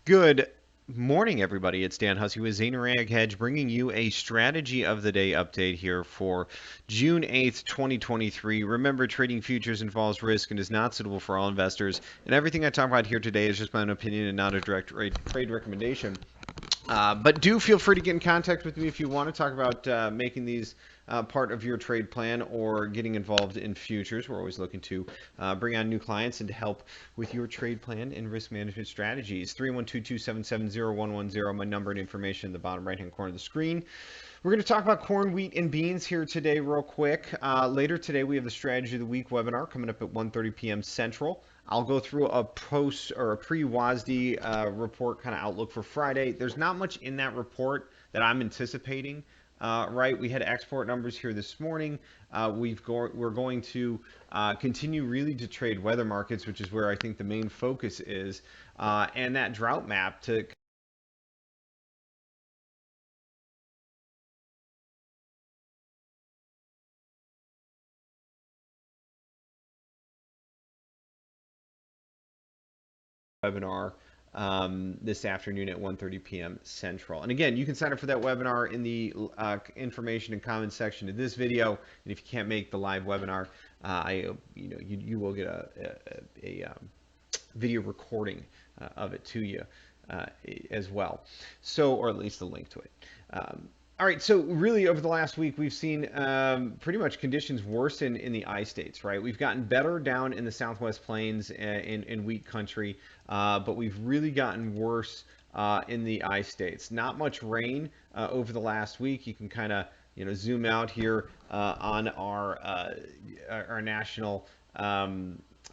Good morning, everybody. It's Dan Hussey with Zaner Ag Hedge bringing you a strategy of the day update here for June 8th, 2023. Remember, trading futures involves risk and is not suitable for all investors. And everything I talk about here today is just my own opinion and not a direct trade recommendation. But do feel free to get in contact with me if you want to talk about making these part of your trade plan or getting involved in futures. We're always looking to bring on new clients and to help with your trade plan and risk management strategies. 312-277-0110, my number and information in the bottom right-hand corner of the screen. We're going to talk about corn, wheat, and beans here today real quick. Later today, we have the Strategy of the Week webinar coming up at 1:30 p.m. Central. I'll go through a post or a pre-WASD report kind of outlook for Friday. There's not much in that report that I'm anticipating. Right, we had export numbers here this morning. We're going to continue really to trade weather markets, which is where I think the main focus is, and that drought map to webinar this afternoon at 1:30 p.m. Central. And again, you can sign up for that webinar in the information and comments section of this video. And if you can't make the live webinar, you will get a video recording of it to you as well. So, or at least a link to it. All right, so really over the last week, we've seen pretty much conditions worsen in the I states, right? We've gotten better down in the Southwest Plains in wheat country, but we've really gotten worse in the I states. Not much rain over the last week. You can kind of zoom out here on our national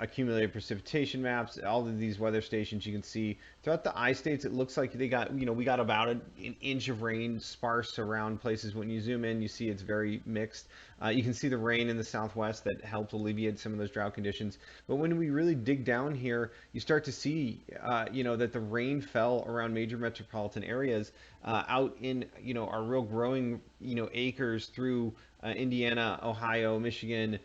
accumulated precipitation maps, all of these weather stations. You can see throughout the I states, it looks like they got, we got about an inch of rain sparse around places. When you zoom in, you see it's very mixed. You can see the rain in the Southwest that helped alleviate some of those drought conditions. But when we really dig down here, you start to see, that the rain fell around major metropolitan areas out in, our real growing, acres through Indiana, Ohio, Michigan,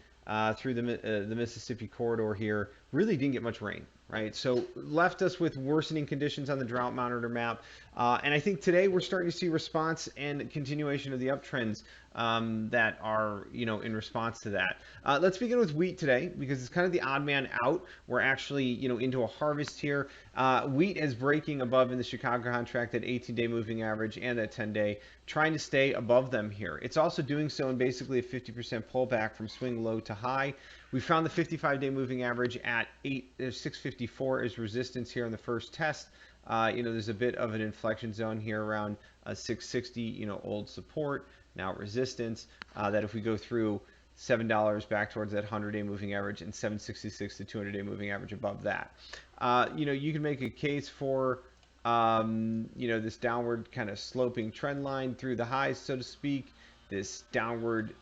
through the Mississippi corridor here, really didn't get much rain, right? So left us with worsening conditions on the drought monitor map. And I think today we're starting to see response and continuation of the uptrends that are, in response to that. Let's begin with wheat today because it's kind of the odd man out. We're actually, into a harvest here. Wheat is breaking above in the Chicago contract that 18-day moving average and that 10-day, trying to stay above them here. It's also doing so in basically a 50% pullback from swing low to high. We found the 55-day moving average at 654 as resistance here in the first test. There's a bit of an inflection zone here around 660, old support, now resistance. That if we go through $7 back towards that 100-day moving average and 766 to 200-day moving average above that. You can make a case for this downward kind of sloping trend line through the highs, so to speak, this downward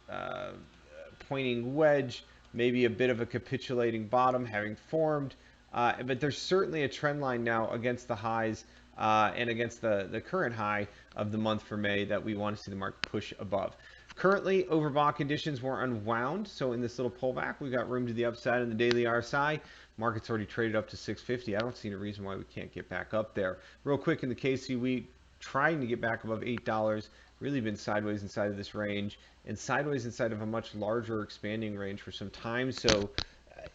pointing wedge, maybe a bit of a capitulating bottom having formed. But there's certainly a trend line now against the highs and against the current high of the month for May that we want to see the market push above. Currently, overbought conditions were unwound, so in this little pullback, we've got room to the upside in the daily RSI. Market's already traded up to 650. I don't see any reason why we can't get back up there. Real quick in the KC wheat, trying to get back above $8. Really been sideways inside of this range and sideways inside of a much larger expanding range for some time. So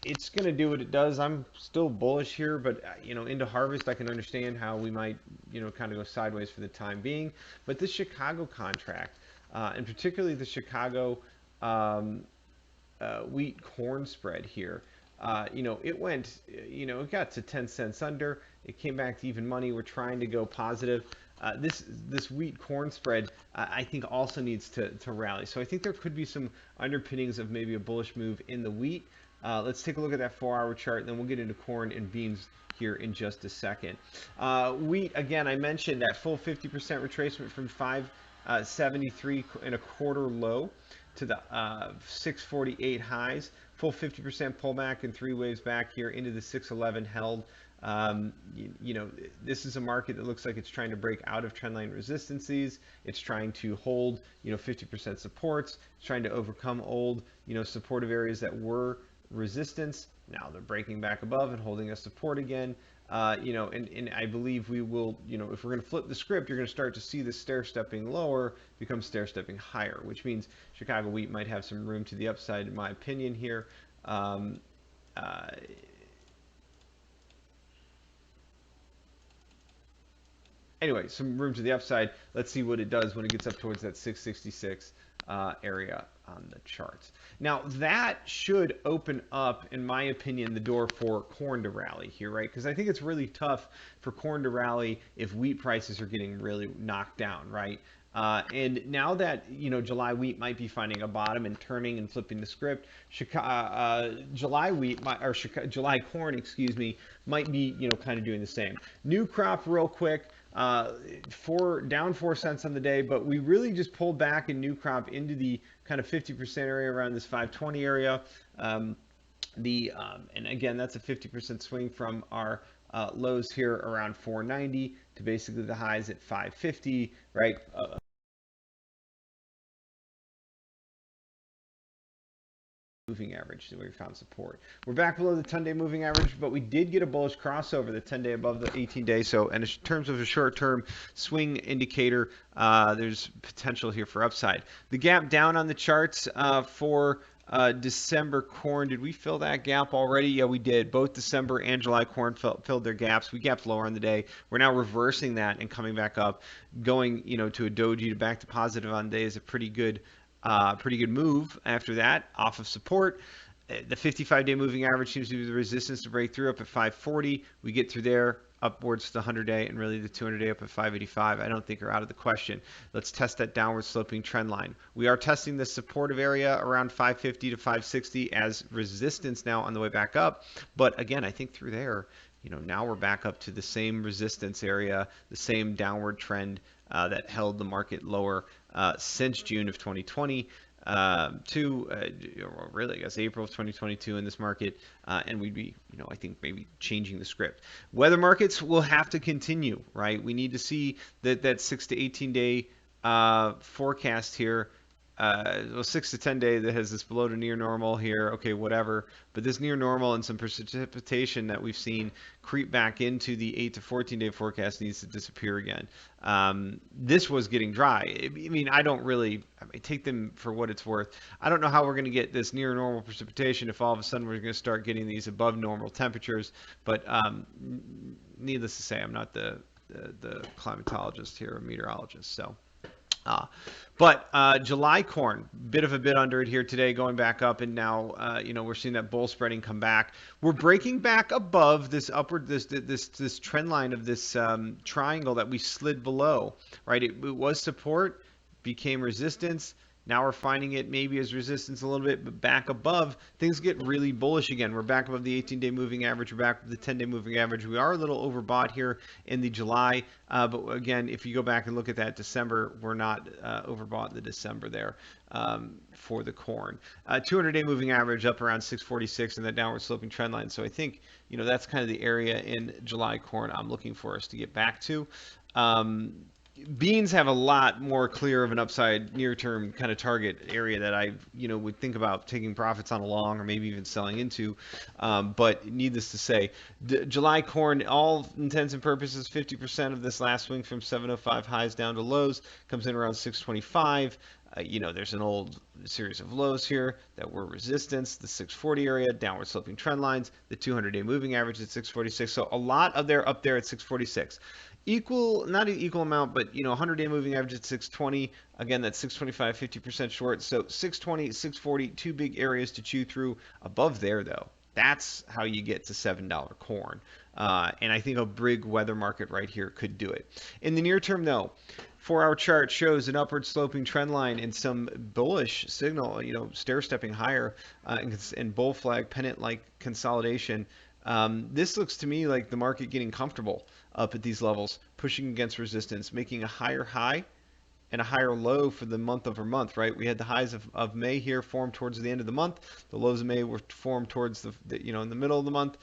it's going to do what it does. I'm still bullish here, but into harvest, I can understand how we might, kind of go sideways for the time being. But this Chicago contract, and particularly the Chicago wheat corn spread here, it went, it got to 10 cents under. It came back to even money. We're trying to go positive. This wheat corn spread, I think, also needs to rally. So I think there could be some underpinnings of maybe a bullish move in the wheat. Let's take a look at that 4-hour chart, and then we'll get into corn and beans here in just a second. Wheat, again, I mentioned that full 50% retracement from 573 and a quarter low to the 648 highs. Full 50% pullback and 3 waves back here into the 611 held. This is a market that looks like it's trying to break out of trendline resistances. It's trying to hold, 50% supports. It's trying to overcome old, supportive areas that were resistance. Now they're breaking back above and holding a support again. And I believe we will, if we're going to flip the script, you're going to start to see the stair stepping lower become stair stepping higher, which means Chicago wheat might have some room to the upside, in my opinion here. Um, uh, anyway, some room to the upside. Let's see what it does when it gets up towards that 666 area on the charts. Now, that should open up, in my opinion, the door for corn to rally here, right? Because I think it's really tough for corn to rally if wheat prices are getting really knocked down, right? And now that July wheat might be finding a bottom and turning and flipping the script, July wheat July corn, excuse me, might be kind of doing the same. New crop, real quick. Down 4 cents on the day, but we really just pulled back in new crop into the kind of 50% area around this 520 area. And again, that's a 50% swing from our lows here around 490 to basically the highs at 550, right? Moving average, so we found support. We're back below the 10-day moving average, but we did get a bullish crossover, the 10-day above the 18-day. So, and in terms of a short-term swing indicator, there's potential here for upside. The gap down on the charts for December corn, did we fill that gap already? Yeah, we did. Both December and July corn filled their gaps. We gapped lower on the day. We're now reversing that and coming back up, going to a doji to back to positive on the day is a pretty good move after that off of support. The 55-day moving average seems to be the resistance to break through up at 540. We get through there upwards to the 100-day and really the 200-day up at 585. I don't think are out of the question. Let's test that downward sloping trend line. We are testing the supportive area around 550 to 560 as resistance now on the way back up. But again, I think through there, now we're back up to the same resistance area, the same downward trend that held the market lower since June of 2020 really, I guess, April of 2022 in this market, and we'd be, I think maybe changing the script. Weather markets will have to continue, right? We need to see that 6 to 18 day forecast here. 6 to 10 day that has this below to near normal here. Okay, whatever. But this near normal and some precipitation that we've seen creep back into the 8 to 14 day forecast needs to disappear again. This was getting dry. I mean, I take them for what it's worth. I don't know how we're going to get this near normal precipitation if all of a sudden we're going to start getting these above normal temperatures. But needless to say, I'm not the climatologist here, a meteorologist. So. But July corn, bit under it here today, going back up, and now we're seeing that bull spreading come back. We're breaking back above this upward this trend line of this triangle that we slid below. Right, it was support, became resistance. Now we're finding it maybe as resistance a little bit, but back above, things get really bullish again. We're back above the 18-day moving average. We're back above the 10-day moving average. We are a little overbought here in the July, but again, if you go back and look at that December, we're not overbought in the December there for the corn. 200-day moving average up around 646 in that downward sloping trend line. So I think that's kind of the area in July corn I'm looking for us to get back to. Beans have a lot more clear of an upside near-term kind of target area that I, would think about taking profits on along or maybe even selling into. But needless to say, July corn, all intents and purposes, 50% of this last swing from 705 highs down to lows comes in around 625. There's an old series of lows here that were resistance, the 640 area, downward sloping trend lines, the 200-day moving average at 646. So a lot of there up there at 646. Not an equal amount, but 100-day moving average at 620. Again, that's 625, 50% short. So 620, 640, two big areas to chew through. Above there, though, that's how you get to $7 corn. And I think a big weather market right here could do it. In the near term, though, 4-hour chart shows an upward sloping trend line and some bullish signal, stair stepping higher and bull flag pennant-like consolidation. This looks to me like the market getting comfortable up at these levels, pushing against resistance, making a higher high and a higher low for the month over month, right? We had the highs of May here formed towards the end of the month. The lows of May were formed towards in the middle of the month.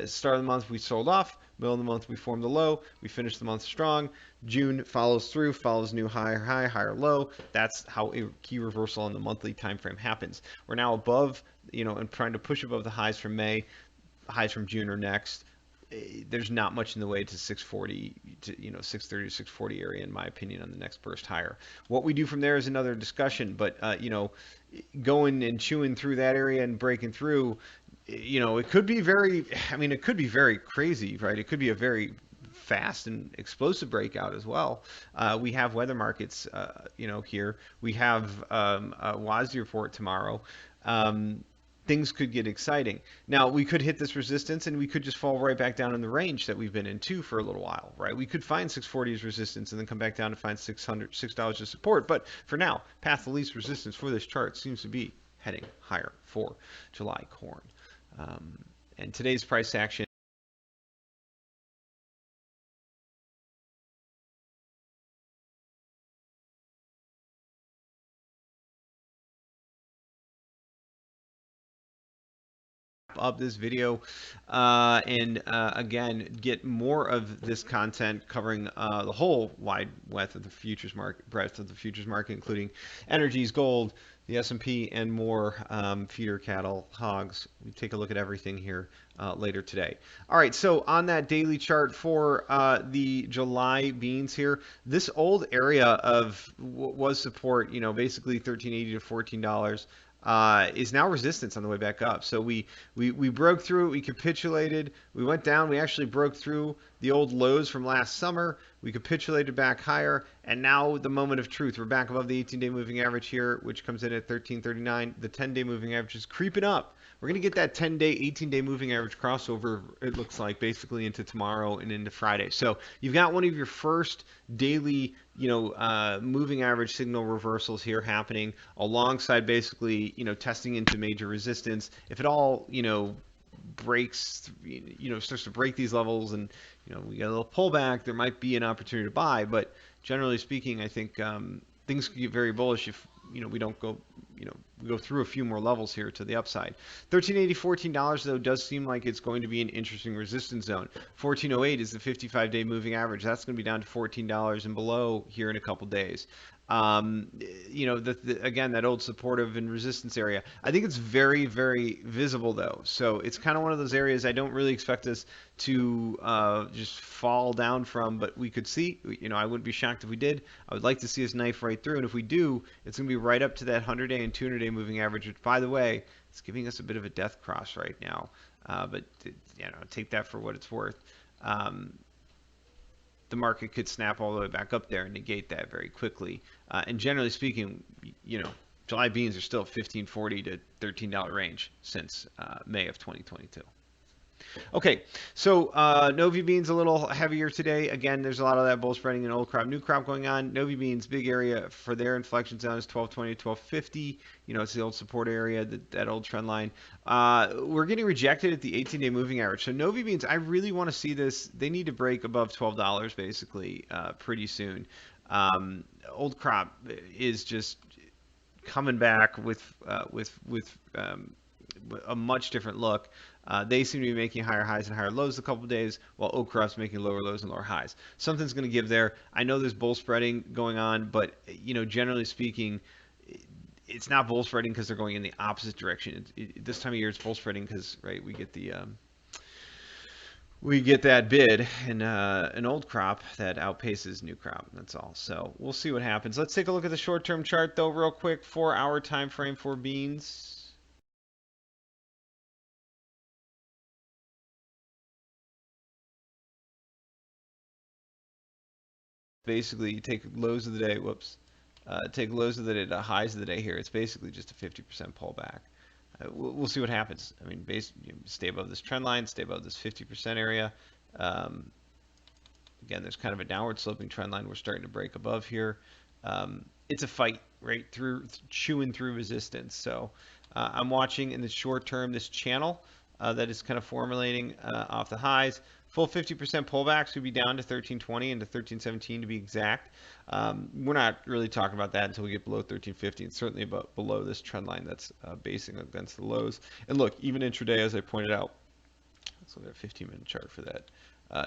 Start of the month, we sold off. Middle of the month, we formed the low. We finished the month strong. June follows through, follows new higher high, higher low. That's how a key reversal on the monthly time frame happens. We're now above, and trying to push above the highs from May. Highs from June or next. there's not much in the way to 640 to 630 to 640 area in my opinion on the next burst higher. What we do from there is another discussion, but going and chewing through that area and breaking through, it could be very, I mean, it could be very crazy, right? It could be a very fast and explosive breakout as well. We have weather markets, here. We have a WASDE report tomorrow. Um, Things could get exciting. Now, we could hit this resistance and we could just fall right back down in the range that we've been in too for a little while, right? We could find 640 as resistance and then come back down to find $6 as support. But for now, path of least resistance for this chart seems to be heading higher for July corn. And today's price action up this video and again get more of this content covering the whole wide breadth of the futures market, including energies, gold, the S&P, and more feeder cattle, hogs. We take a look at everything here later today. All right, so on that daily chart for the July beans here, this old area of what was support, basically $13.80 to $14. Is now resistance on the way back up. So we broke through it, we capitulated, we went down, we actually broke through the old lows from last summer, we capitulated back higher, and now the moment of truth. We're back above the 18-day moving average here, which comes in at 1339. The 10-day moving average is creeping up. We're going to get that 10-day, 18-day moving average crossover, it looks like, basically into tomorrow and into Friday. So you've got one of your first daily, moving average signal reversals here happening alongside basically, testing into major resistance. If it all, breaks, starts to break these levels and, we get a little pullback, there might be an opportunity to buy. But generally speaking, I think things could get very bullish if, we don't go, we go through a few more levels here to the upside. $13.80, $14 though does seem like it's going to be an interesting resistance zone. 1408 is the 55-day moving average. That's going to be down to $14 and below here in a couple days. Again, that old supportive and resistance area. I think it's very, very visible though. So it's kind of one of those areas I don't really expect us to just fall down from, but we could see, I wouldn't be shocked if we did. I would like to see us knife right through. And if we do, it's going to be right up to that 100-day and 200-day moving average, which by the way, it's giving us a bit of a death cross right now. But take that for what it's worth. The market could snap all the way back up there and negate that very quickly. And generally speaking, July beans are still $15.40 to $13 range since May of 2022. Okay, so Novi beans a little heavier today. Again, there's a lot of that bull spreading and old crop, new crop going on. Novi beans, big area for their inflection zone is 1220 to 1250. It's the old support area, that old trend line. We're getting rejected at the 18-day moving average. So Novi beans, I really want to see this. They need to break above $12 basically pretty soon. Old crop is just coming back with a much different look. They seem to be making higher highs and higher lows a couple of days, while old crop's making lower lows and lower highs. Something's going to give there. I know there's bull spreading going on, but generally speaking, it's not bull spreading because they're going in the opposite direction. This time of year, it's bull spreading because we get that bid in an old crop that outpaces new crop. That's all. So we'll see what happens. Let's take a look at the short-term chart though, real quick. 4-hour time frame for beans. Basically, you take lows of the day, take lows of the day to highs of the day here. It's basically just a 50% pullback. We'll see what happens. I mean, stay above this trend line, stay above this 50% area. Again, there's kind of a downward sloping trend line we're starting to break above here. It's a fight right through, chewing through resistance. So I'm watching in the short term this channel that is kind of formulating off the highs. Full 50% pullbacks would be down to 1320 and to 1317 to be exact. We're not really talking about that until we get below 1350 and certainly below this trend line that's basing against the lows. And look, even intraday, as I pointed out, let's look at a 15-minute chart for that.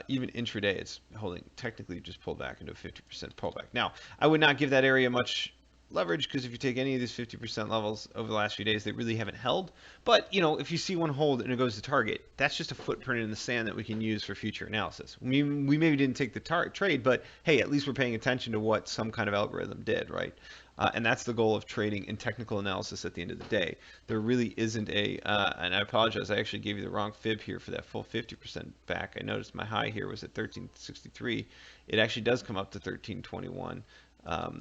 Even intraday, it's holding, technically just pulled back into a 50% pullback. Now, I would not give that area much leverage, because if you take any of these 50% levels over the last few days, they really haven't held. But, you know, if you see one hold and it goes to target, that's just a footprint in the sand that we can use for future analysis. We maybe didn't take the trade, but hey, at least we're paying attention to what some kind of algorithm did, right? And that's the goal of trading in technical analysis at the end of the day. There really isn't and I apologize, I actually gave you the wrong fib here for that full 50% back. I noticed my high here was at 1363. It actually does come up to 1321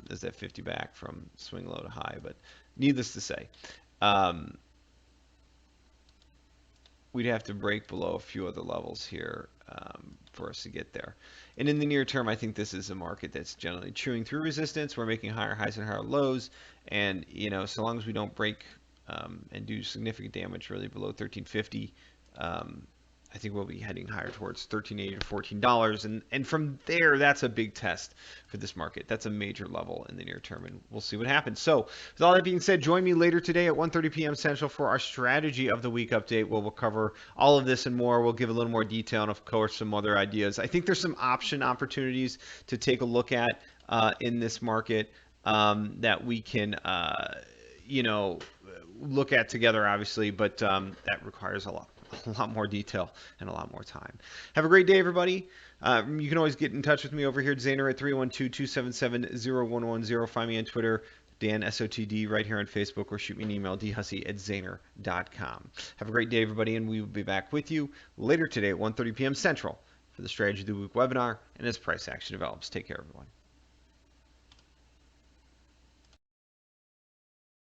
as that 50 back from swing low to high. But needless to say, we'd have to break below a few other levels here for us to get there. And in the near term, I think this is a market that's generally chewing through resistance. We're making higher highs and higher lows, and you know, so long as we don't break and do significant damage really below 1350, I think we'll be heading higher towards $13.80 to $14, and from there, that's a big test for this market. That's a major level in the near term, and we'll see what happens. So, with all that being said, join me later today at 1:30 p.m. Central for our strategy of the week update, where we'll cover all of this and more. We'll give a little more detail and, of course, some other ideas. I think there's some option opportunities to take a look at in this market that we can, you know, look at together, obviously, but that requires a lot more detail and a lot more time. Have a great day, everybody. You can always get in touch with me over here at Zaner at 312-277-0110. Find me on Twitter, Dan SOTD, right here on Facebook, or shoot me an email, dhussey@zaner.com. Have a great day, everybody, and we will be back with you later today at 1:30 p.m. Central for the Strategy of the Week webinar and as price action develops. Take care, everyone.